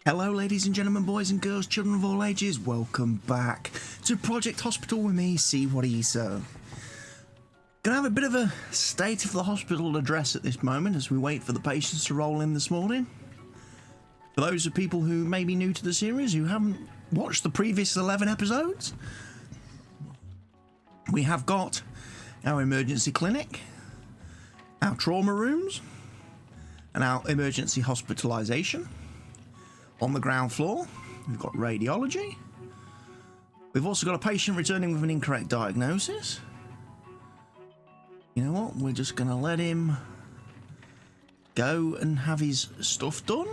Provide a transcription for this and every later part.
Hello ladies and gentlemen, boys and girls, children of all ages, welcome back to Project Hospital with me, CWATTYESO. Gonna have a bit of a state of the hospital address at this moment as we wait for the patients to roll in this morning. For those of people who may be new to the series, who haven't watched the previous 11 episodes, we have got our emergency clinic, our trauma rooms, and our emergency hospitalisation. On the ground floor, we've got radiology. We've also got a patient returning with an incorrect diagnosis. You know what? We're just going to let him go and have his stuff done.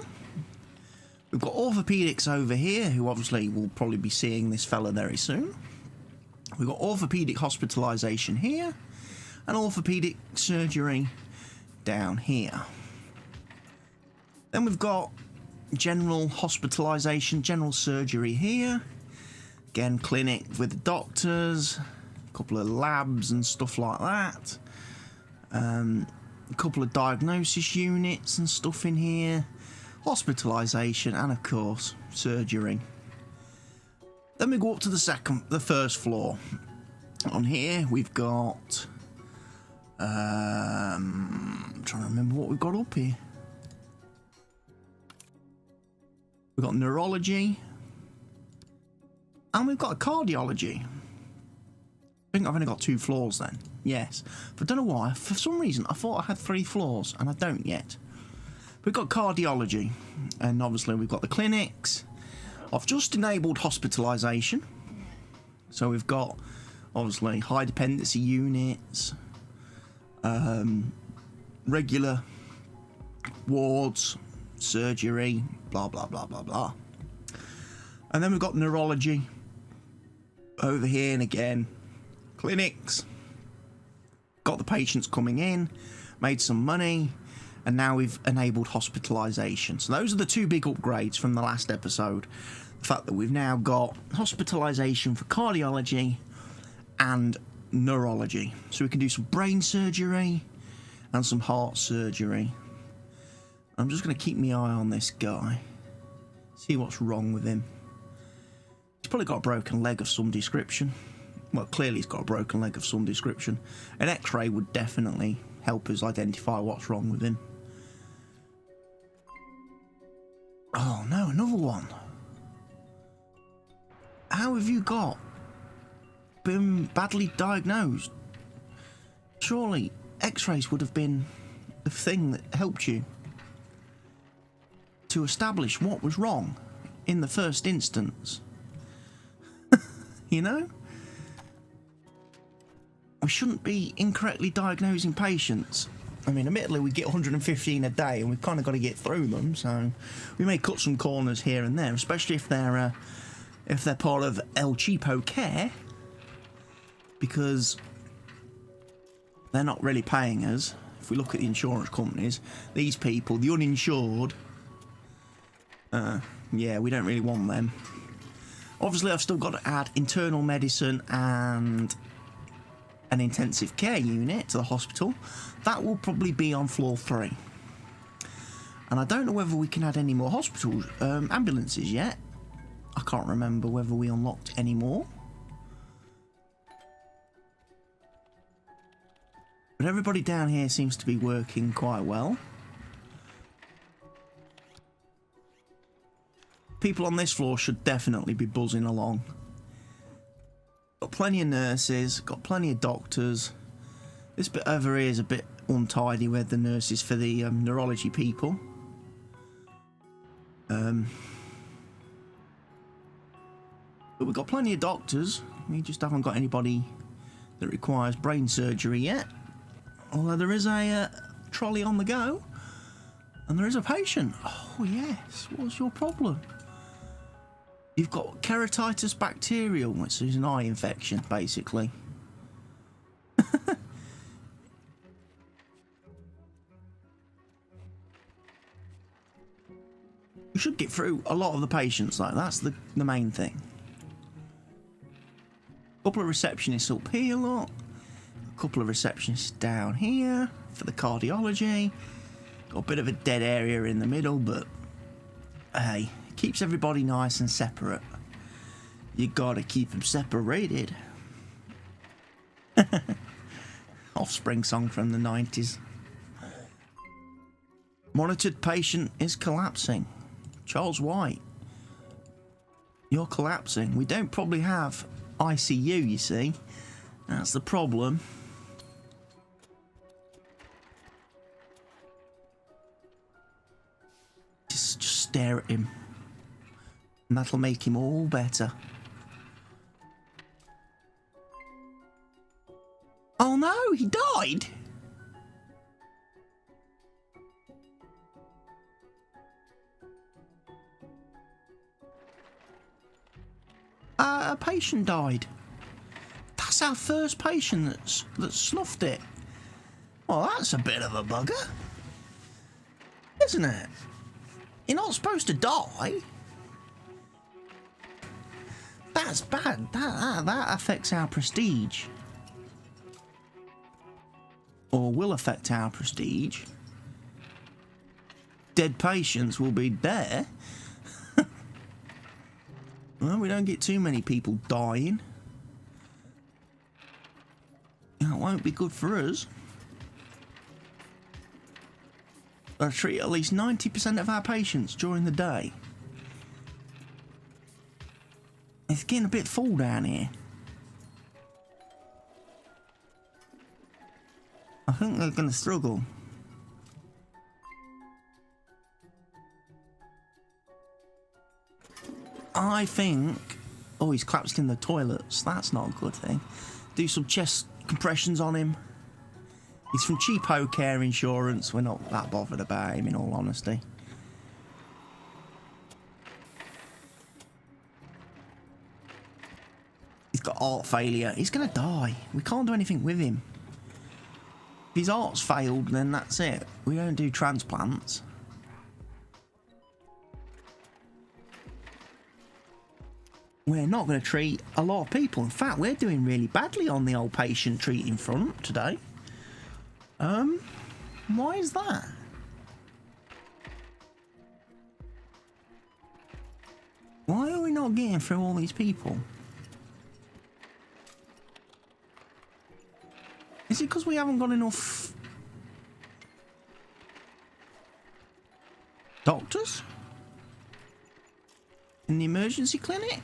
We've got orthopedics over here, who obviously will probably be seeing this fella very soon. We've got orthopedic hospitalisation here, and orthopedic surgery down here. Then we've got general hospitalisation, general surgery here. Again, clinic with doctors, a couple of labs and stuff like that. A couple of diagnosis units and stuff in here. Hospitalisation and, of course, surgery. Then we go up to the first floor. On here, we've got... I'm trying to remember what we've got up here. We've got neurology, and we've got cardiology. I think I've only got 2 floors then. Yes. But I don't know why. For some reason, I thought I had 3 floors, and I don't yet. We've got cardiology, and obviously we've got the clinics. I've just enabled hospitalisation. So we've got, obviously, high dependency units, regular wards, surgery, blah blah blah blah blah. And then we've got neurology over here, and again clinics. Got the patients coming in, made some money, and now we've enabled hospitalisation. So those are the 2 big upgrades from the last episode. The fact that we've now got hospitalisation for cardiology and neurology, so we can do some brain surgery and some heart surgery. I'm just going to keep my eye on this guy, see what's wrong with him. He's probably got a broken leg of some description. Well, clearly he's got a broken leg of some description. An X-ray would definitely help us identify what's wrong with him. Oh no, another one. How have you been badly diagnosed? Surely X-rays would have been the thing that helped you to establish what was wrong in the first instance. You know? We shouldn't be incorrectly diagnosing patients. I mean, admittedly, we get 115 a day, and we've kind of got to get through them, so we may cut some corners here and there, especially if they're part of El Cheapo care, because they're not really paying us. If we look at the insurance companies, these people, the uninsured, yeah, we don't really want them. Obviously, I've still got to add internal medicine and an intensive care unit to the hospital. That will probably be on floor 3. And I don't know whether we can add any more hospital ambulances yet. I can't remember whether we unlocked any more. But everybody down here seems to be working quite well. People on this floor should definitely be buzzing along. Got plenty of nurses, got plenty of doctors. This bit over here is a bit untidy with the nurses for the neurology people. But we've got plenty of doctors. We just haven't got anybody that requires brain surgery yet. Although there is a trolley on the go. And there is a patient. Oh yes, what's your problem? You've got keratitis bacterial, which is an eye infection, basically. You should get through a lot of the patients, though. That's the main thing. A couple of receptionists up here, look. A couple of receptionists down here for the cardiology. Got a bit of a dead area in the middle, but hey, Keeps everybody nice and separate. You gotta keep them separated. Offspring song from the 90s. Monitored patient is collapsing. Charles White. You're collapsing. We don't probably have ICU, you see. That's the problem. Just stare at him. And that'll make him all better. Oh no, he died! A patient died. That's our first patient that's snuffed it. Well, that's a bit of a bugger. Isn't it? You're not supposed to die. That's bad. That affects our prestige. Or will affect our prestige. Dead patients will be there. Well, we don't get too many people dying. That won't be good for us. I treat at least 90% of our patients during the day. It's getting a bit full down here. I think they're going to struggle. I think... Oh, he's collapsed in the toilets. That's not a good thing. Do some chest compressions on him. He's from cheapo care insurance. We're not that bothered about him, in all honesty. He's got heart failure. He's going to die. We can't do anything with him. If his heart's failed, then that's it. We don't do transplants. We're not going to treat a lot of people. In fact, we're doing really badly on the old patient treating front today. Why is that? Why are we not getting through all these people? Is it because we haven't got enough doctors in the emergency clinic?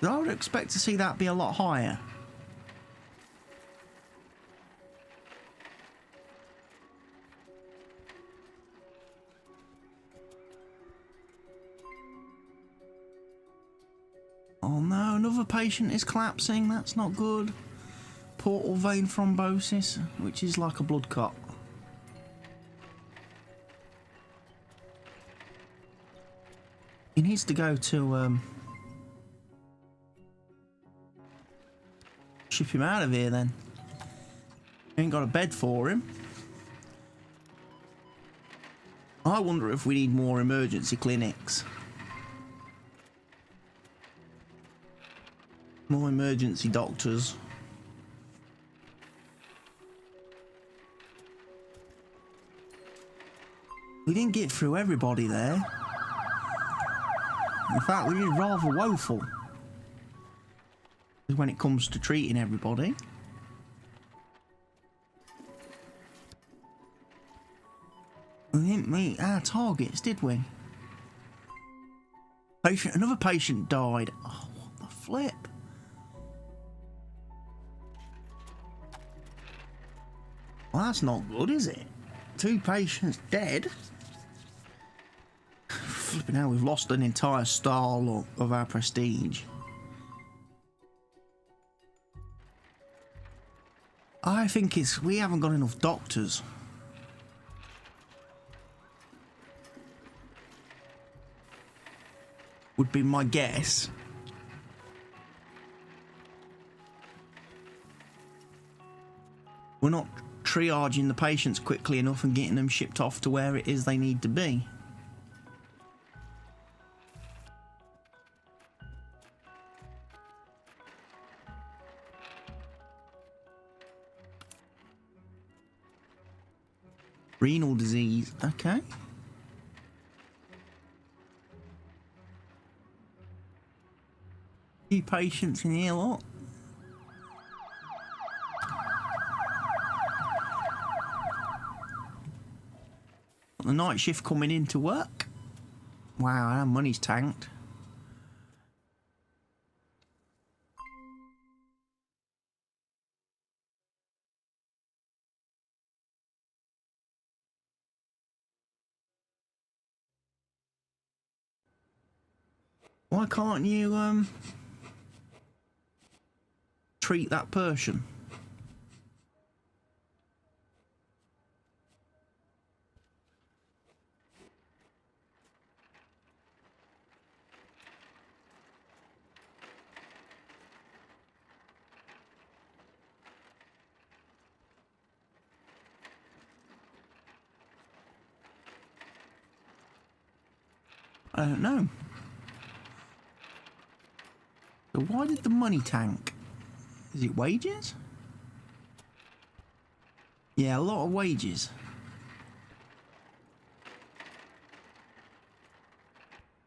I would expect to see that be a lot higher. Oh no, another patient is collapsing. That's not good. Portal vein thrombosis, which is like a blood clot. He needs to go to ship him out of here then. Ain't got a bed for him. I wonder if we need more emergency clinics. More emergency doctors. We didn't get through everybody there. In fact, we did rather woeful when it comes to treating everybody. We didn't meet our targets, did we? Another patient died. Oh, what the flip? Well, that's not good, is it? 2 patients dead. Flipping hell, we've lost an entire star of our prestige. I think it's we haven't got enough doctors. Would be my guess. We're not triaging the patients quickly enough and getting them shipped off to where it is they need to be. Renal disease. Okay. Few patients in here, lot. Got the night shift coming into work. Wow, our money's tanked. Why can't you treat that person? I don't know. So why did the money tank? Is it wages? Yeah, a lot of wages.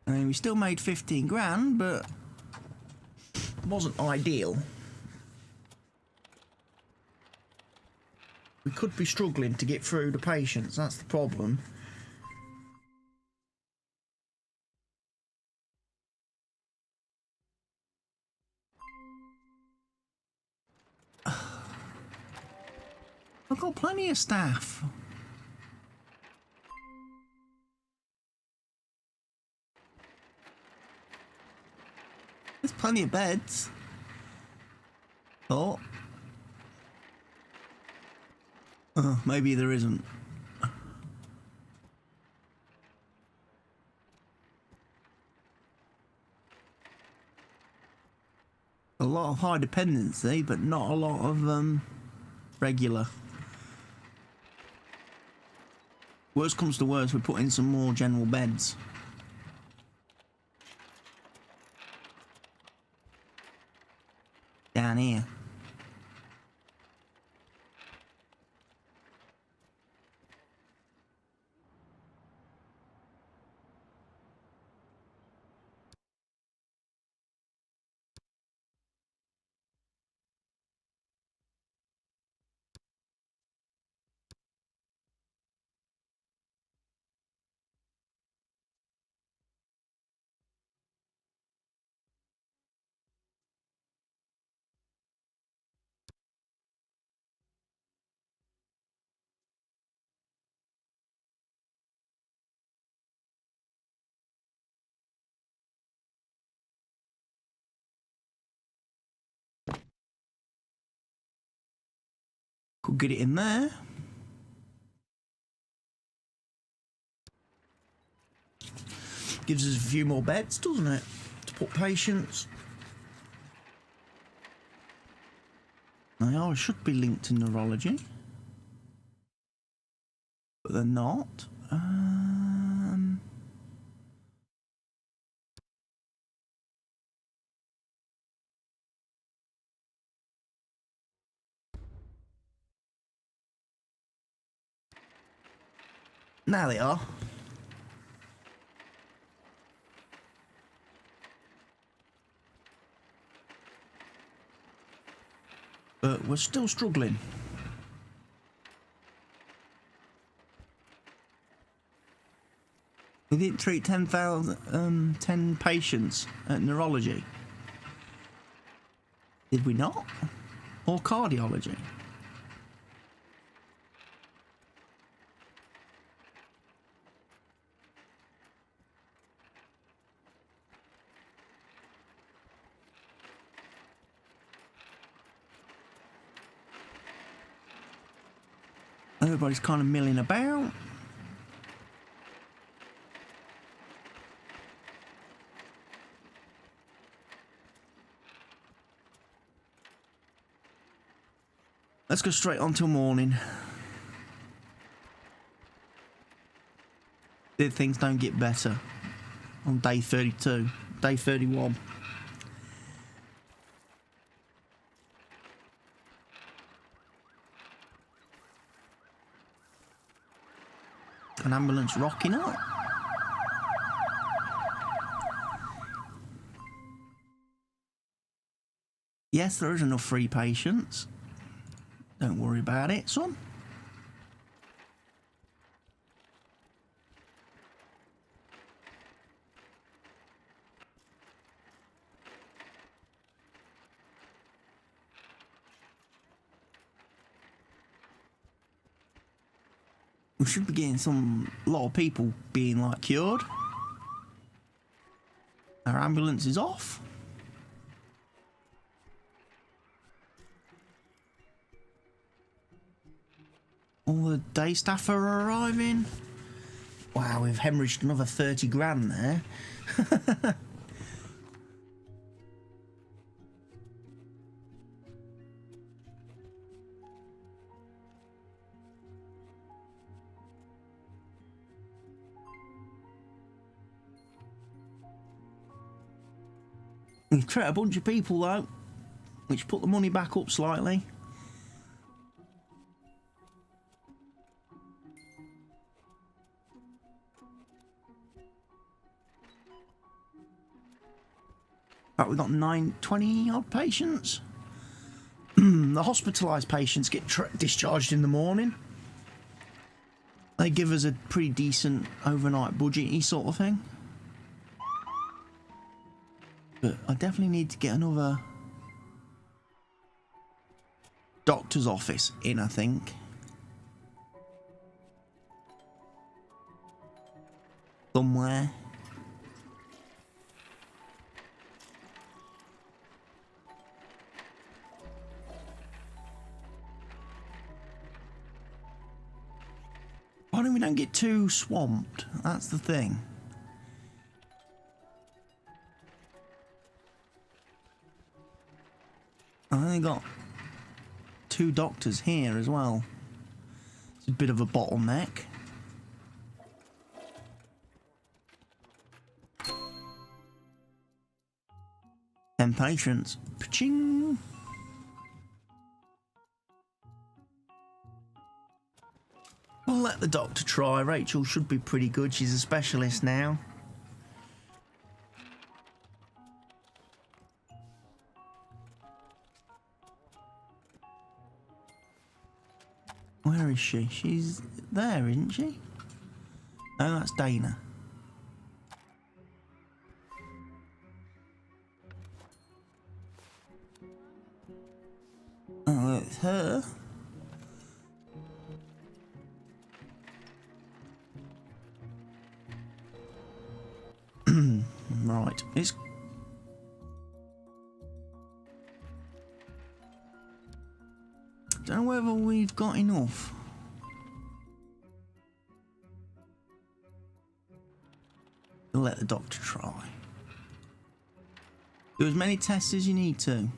I mean, we still made 15 grand, but it wasn't ideal. We could be struggling to get through the patients, that's the problem. I've got plenty of staff. There's plenty of beds. Oh. Maybe there isn't. A lot of high dependency, but not a lot of regular. Worst comes to worst, we put in some more general beds. Down here. Could get it in there. Gives us a few more beds, doesn't it? To put patients. They are, should be linked to neurology. But they're not. Now they are. But we're still struggling. We didn't treat 10 patients at neurology. Did we not? Or cardiology? Everybody's kind of milling about. Let's go straight on till morning. If things don't get better on day 32, day 31. An ambulance rocking up. Yes, there is enough free patients. Don't worry about it, son. We should be getting a lot of people being like cured. Our ambulance is off. All the day staff are arriving. Wow, we've hemorrhaged another 30 grand there. We've created a bunch of people though, which put the money back up slightly. Right, we've got 20 odd patients. The hospitalised patients get discharged in the morning. They give us a pretty decent overnight budget-y sort of thing. But I definitely need to get another doctor's office in, I think. Somewhere. Why don't we don't get too swamped? That's the thing. I only got 2 doctors here as well. It's a bit of a bottleneck. Ten patients. Paching. We'll let the doctor try. Rachel should be pretty good. She's a specialist now. Where is she? She's there, isn't she? No, that's Dana. Oh, it's her. Right, it's... Don't know whether we've got enough. We'll let the doctor try. Do as many tests as you need to.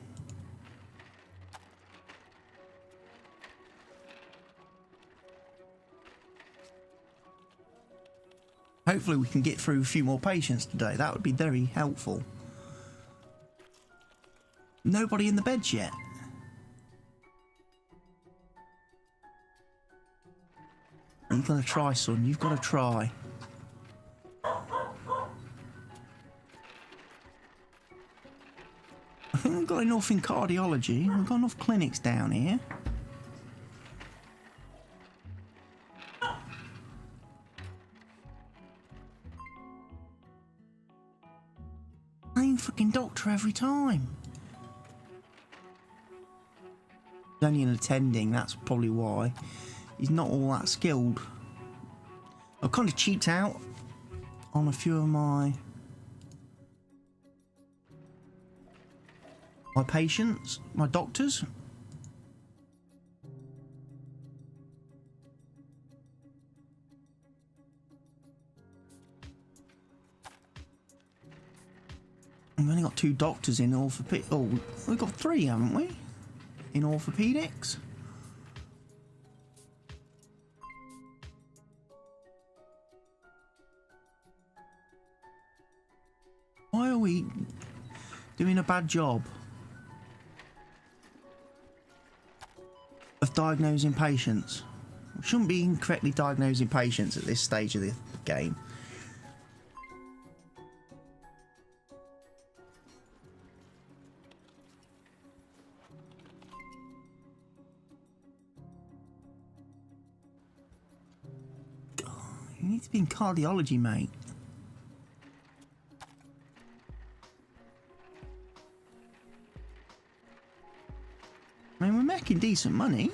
Hopefully we can get through a few more patients today. That would be very helpful. Nobody in the beds yet. You've got to try, son. You've got to try. I think we've got enough in cardiology. We've got enough clinics down here. Same fucking doctor every time. He's only an attending, that's probably why. He's not all that skilled. I've kind of cheaped out on a few of my patients, my doctors. We've only got 2 doctors in orthopedics. Oh, we've got 3, haven't we? In orthopedics. Why are we doing a bad job of diagnosing patients? We Shouldn't be incorrectly diagnosing patients at this stage of the game. You need to be in cardiology, mate. I mean, we're making decent money.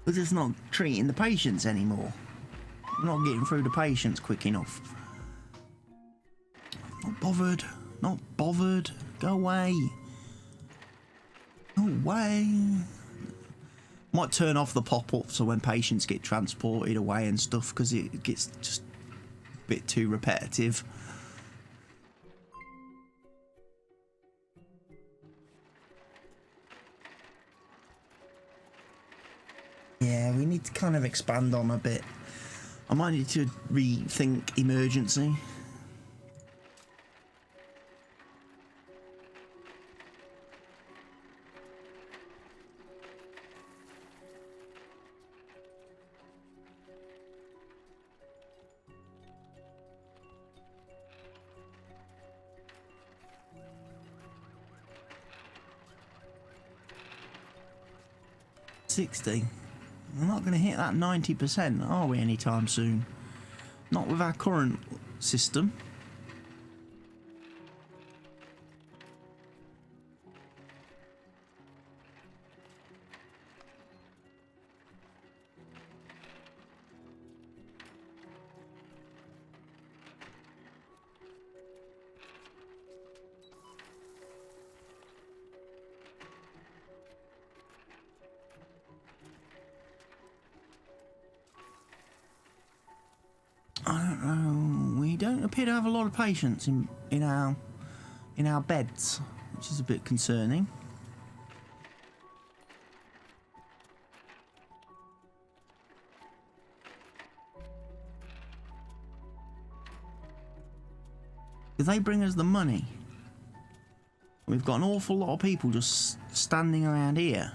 We're just not treating the patients anymore. We're not getting through the patients quick enough. Not bothered. Not bothered. Go away. Go away. Might turn off the pop-up so when patients get transported away and stuff, because it gets just a bit too repetitive. Yeah, we need to kind of expand on a bit. I might need to rethink emergency. We're not going to hit that 90%, are we, anytime soon? Not with our current system. I don't know. We don't appear to have a lot of patients in our beds, which is a bit concerning. Because they bring us the money. We've got an awful lot of people just standing around here.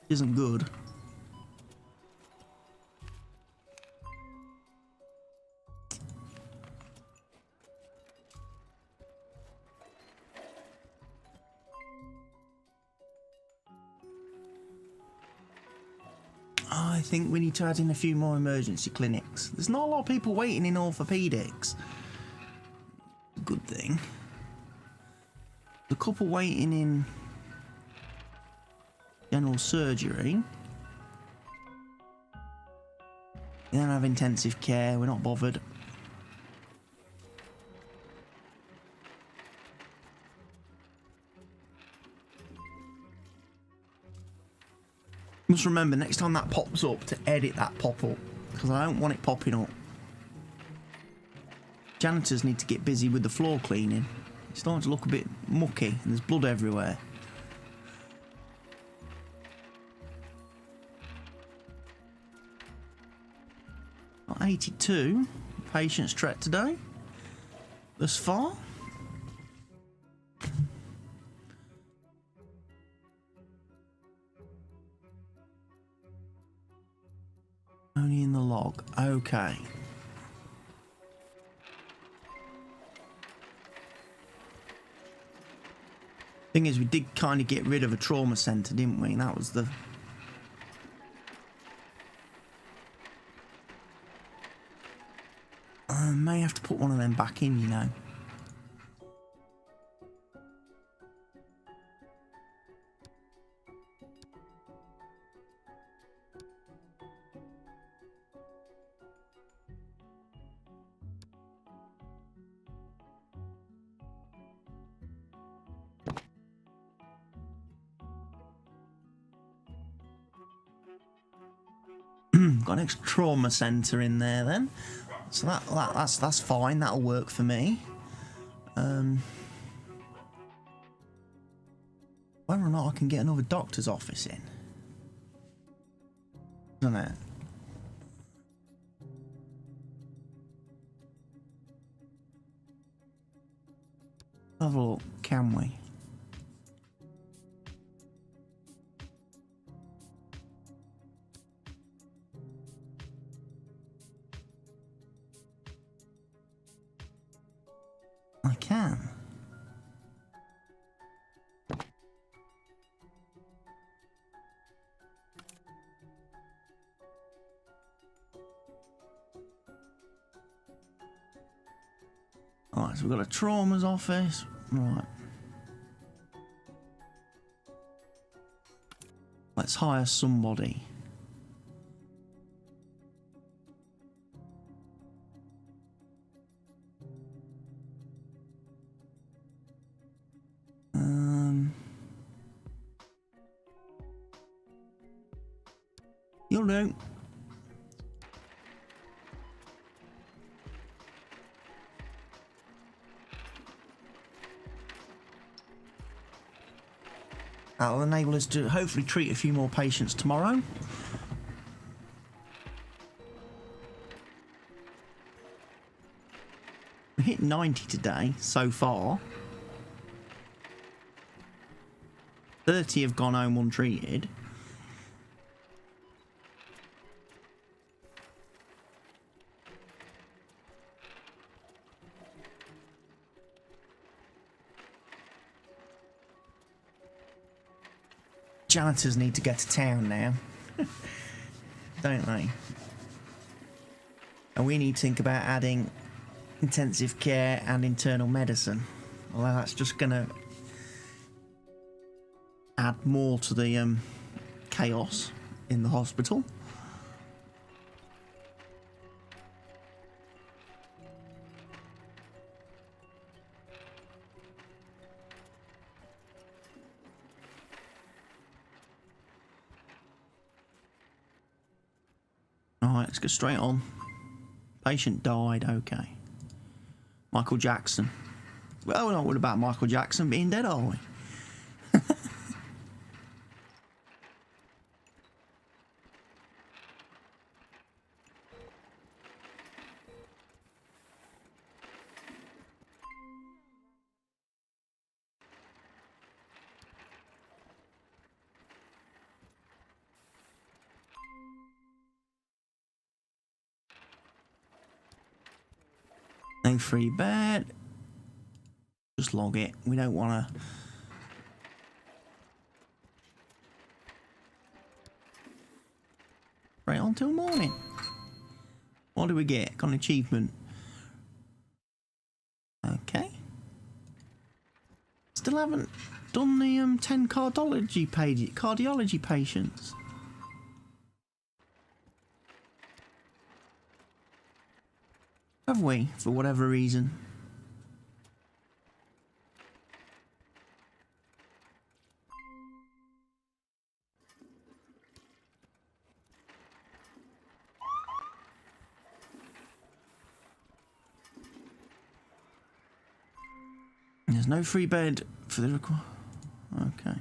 Isn't good. I think we need to add in a few more emergency clinics. There's not a lot of people waiting in orthopedics. Good thing. The couple waiting in general surgery. We don't have intensive care, we're not bothered. Must remember next time that pops up to edit that pop-up, because I don't want it popping up. Janitors need to get busy with the floor cleaning. It's starting to look a bit mucky and there's blood everywhere. Got 82 patients tracked today thus far. Only in the log. Okay. Thing is, we did kind of get rid of a trauma centre, didn't we? That was the... I may have to put one of them back in, you know. Got an extra trauma centre in there then, so that's fine. That'll work for me. Whether or not I can get another doctor's office in, isn't it? Have a look, can we? I can. Alright, so we've got a trauma's office. Right. Let's hire somebody. You'll do. That'll enable us to hopefully treat a few more patients tomorrow. We hit 90 today so far. 30 have gone home untreated. Janitors need to get to town now, don't they? And we need to think about adding intensive care and internal medicine. Although that's just going to add more to the chaos in the hospital. Alright, let's go straight on. Patient died, okay. Michael Jackson. Well, we're not worried about Michael Jackson being dead, are we? No free bed. Just log it. We don't want to. Right on till morning. What do we get? Got an achievement. Okay. Still haven't done the 10 cardiology patients. Have we, for whatever reason? There's no free bed for the okay.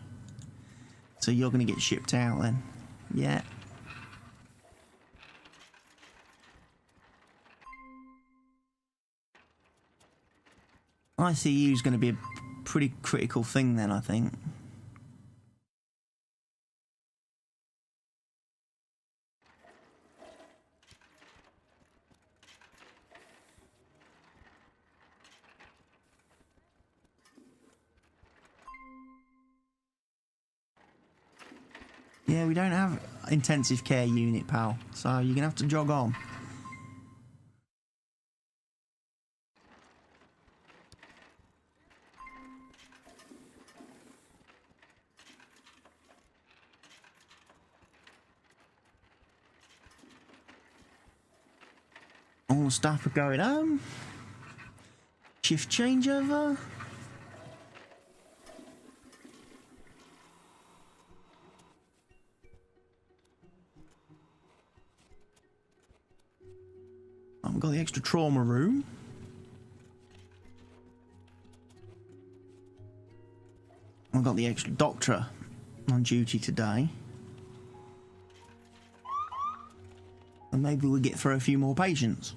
So you're going to get shipped out then? Yeah. ICU is going to be a pretty critical thing then, I think. Yeah, we don't have intensive care unit, pal, so you're going to have to jog on. All the staff are going home. Shift changeover. I've got the extra trauma room. I've got the extra doctor on duty today. And maybe we'll get through a few more patients.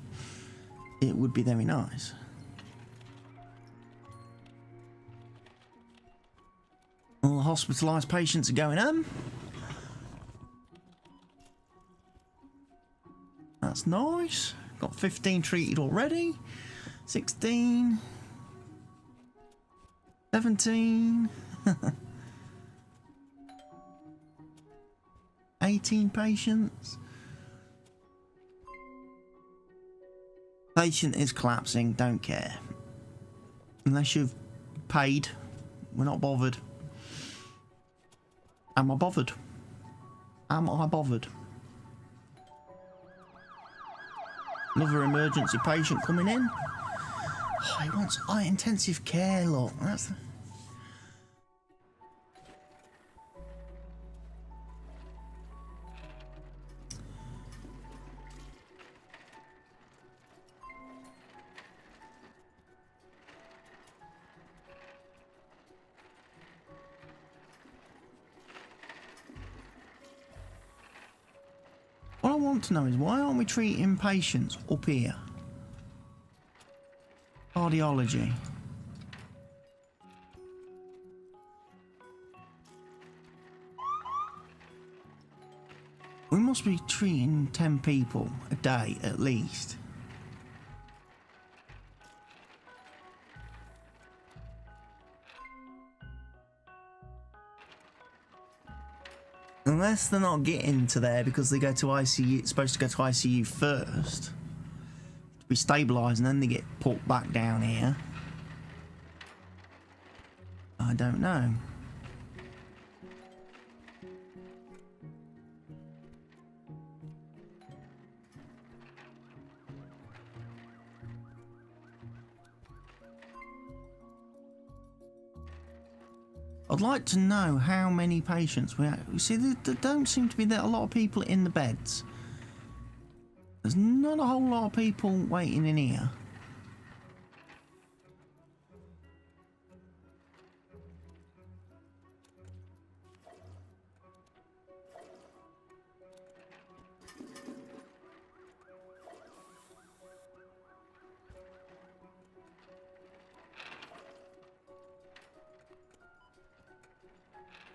It would be very nice. All the hospitalised patients are going home. That's nice. Got 15 treated already. 16. 17. 18 patients. Patient is collapsing, don't care. Unless you've paid, we're not bothered. Am I bothered? Am I bothered? Another emergency patient coming in. Oh, he wants intensive care, look. That's... What I want to know is, why aren't we treating patients up here? Cardiology. We must be treating 10 people a day at least. Unless they're not getting to there because they go to ICU, supposed to go to ICU first, to be stabilised, and then they get put back down here. I don't know. I'd like to know how many patients we have. See, there don't seem to be a lot of people in the beds. There's not a whole lot of people waiting in here.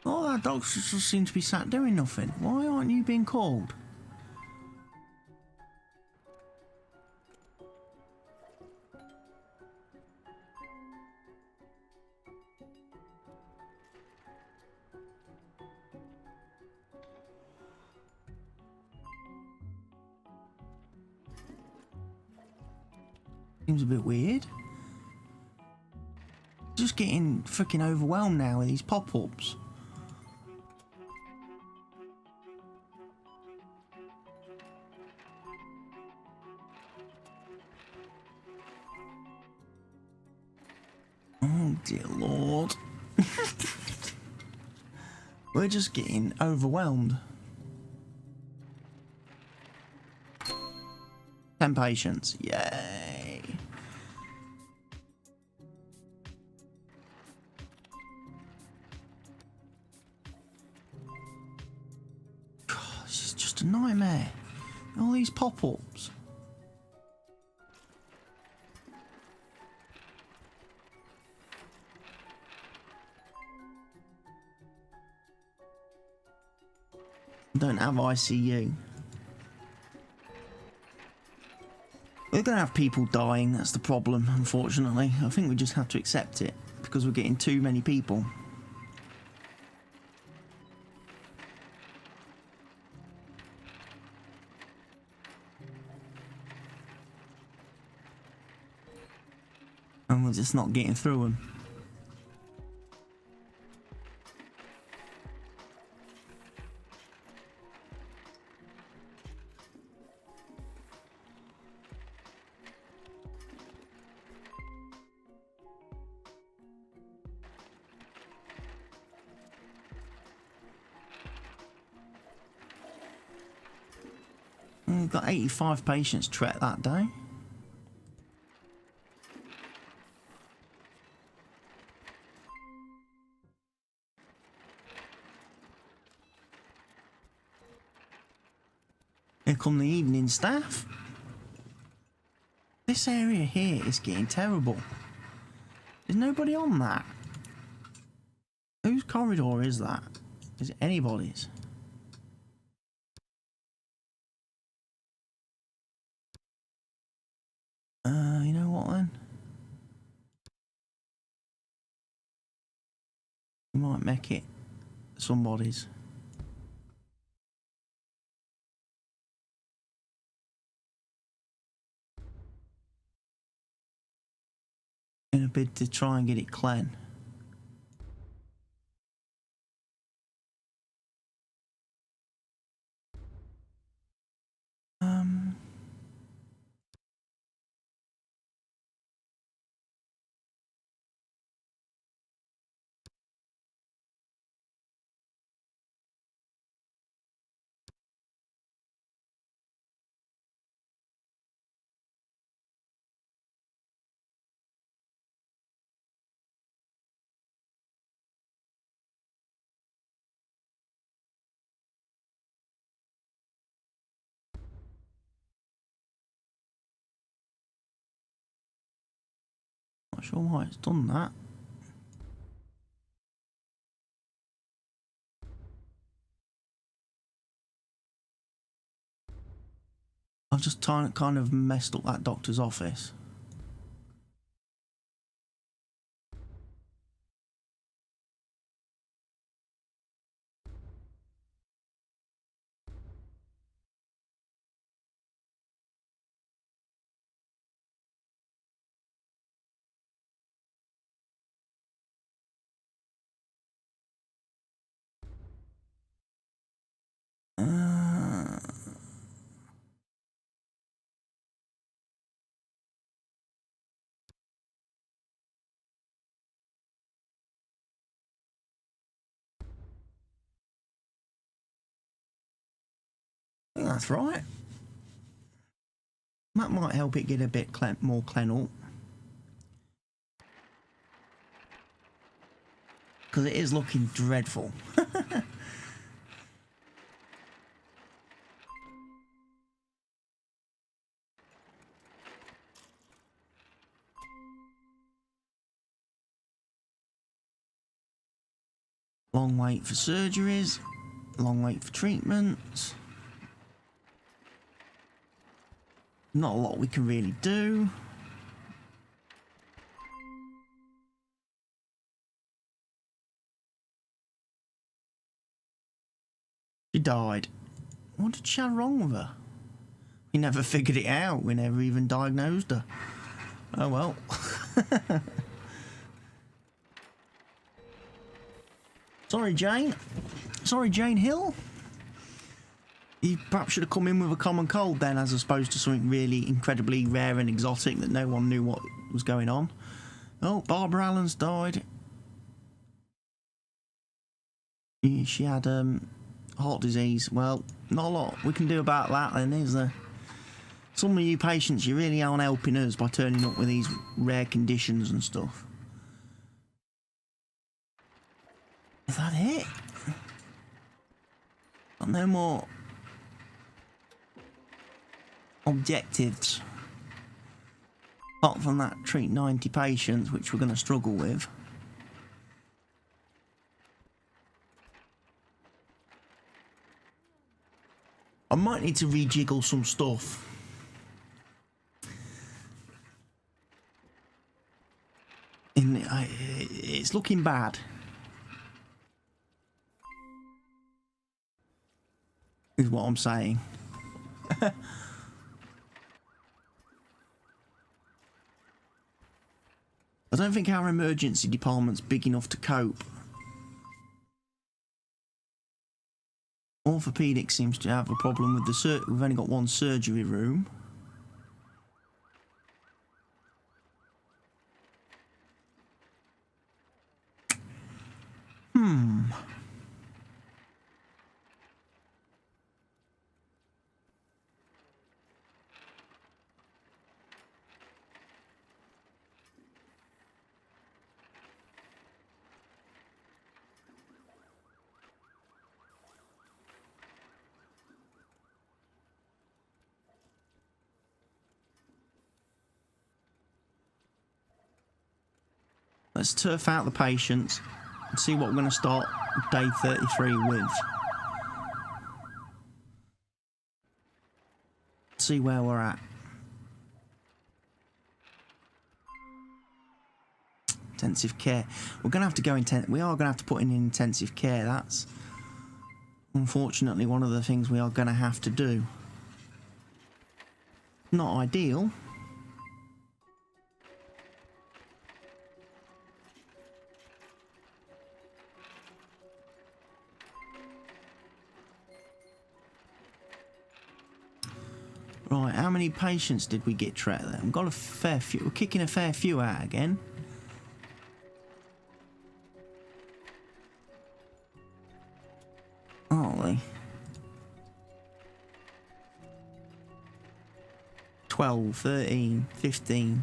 All our doctors just seem to be sat doing nothing. Why aren't you being called? Seems a bit weird. Just getting freaking overwhelmed now with these pop-ups. Oh dear Lord. We're just getting overwhelmed. 10 patients. Yay. God, this is just a nightmare. All these pop-ups. Don't have ICU. We're going to have people dying, that's the problem, unfortunately. I think we just have to accept it, because we're getting too many people. And we're just not getting through them. We've got 85 patients treated that day. Here come the evening staff. This area here is getting terrible. There's nobody on that. Whose corridor is that? Is it anybody's? You know what then? We might make it somebody's. In a bid to try and get it clean. Not sure why it's done that. I've just kind of messed up that doctor's office. I think that's right. That might help it get a bit more clean up. Because it is looking dreadful. Long wait for surgeries. Long wait for treatments. Not a lot we can really do. She died. What did she have wrong with her? We never figured it out. We never even diagnosed her. Oh well. Sorry, Jane. Sorry, Jane Hill. You perhaps should have come in with a common cold then, as opposed to something really incredibly rare and exotic that no one knew what was going on. Oh, Barbara Allen's died. She had heart disease. Well, not a lot we can do about that then, is there? Some of you patients, you really aren't helping us by turning up with these rare conditions and stuff. Is that it? Got no more objectives. Apart from that, treat 90 patients, which we're going to struggle with. I might need to rejiggle some stuff. It's looking bad. Is what I'm saying. I don't think our emergency department's big enough to cope. Orthopedic seems to have a problem with the we've only got one surgery room. Let's turf out the patients. and see what we're going to start day 33 with. See where we're at. Intensive care. We're going to have to go we are going to have to put in intensive care. That's unfortunately one of the things we are going to have to do. Not ideal. Right, how many patients did we get trapped there? We've got a fair few. We're kicking a fair few out again. Aren't we? 12, 13, 15.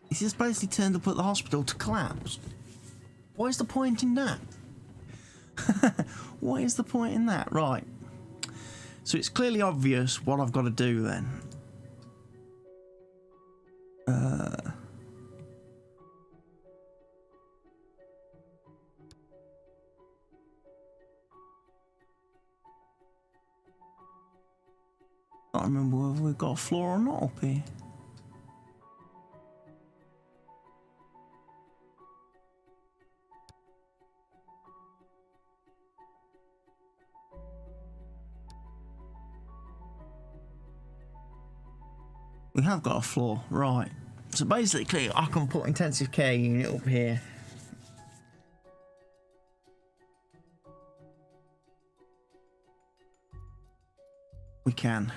He's just basically turned up at the hospital to collapse. What is the point in that? What is the point in that? Right. So it's clearly obvious what I've got to do then. I can't remember whether we've got a floor or not up here. We have got a floor, right. So basically, I can put intensive care unit up here. We can.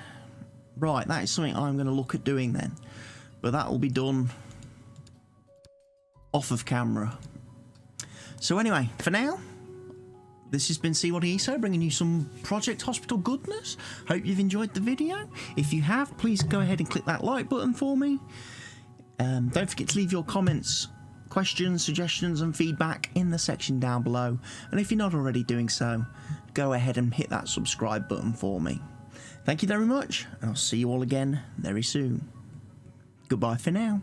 Right, that is something I'm going to look at doing then. But that will be done off of camera. So anyway, for now, this has been CWATTYESO, bringing you some Project Hospital goodness. Hope you've enjoyed the video. If you have, please go ahead and click that like button for me. Don't forget to leave your comments, questions, suggestions and feedback in the section down below. And if you're not already doing so, go ahead and hit that subscribe button for me. Thank you very much, and I'll see you all again very soon. Goodbye for now.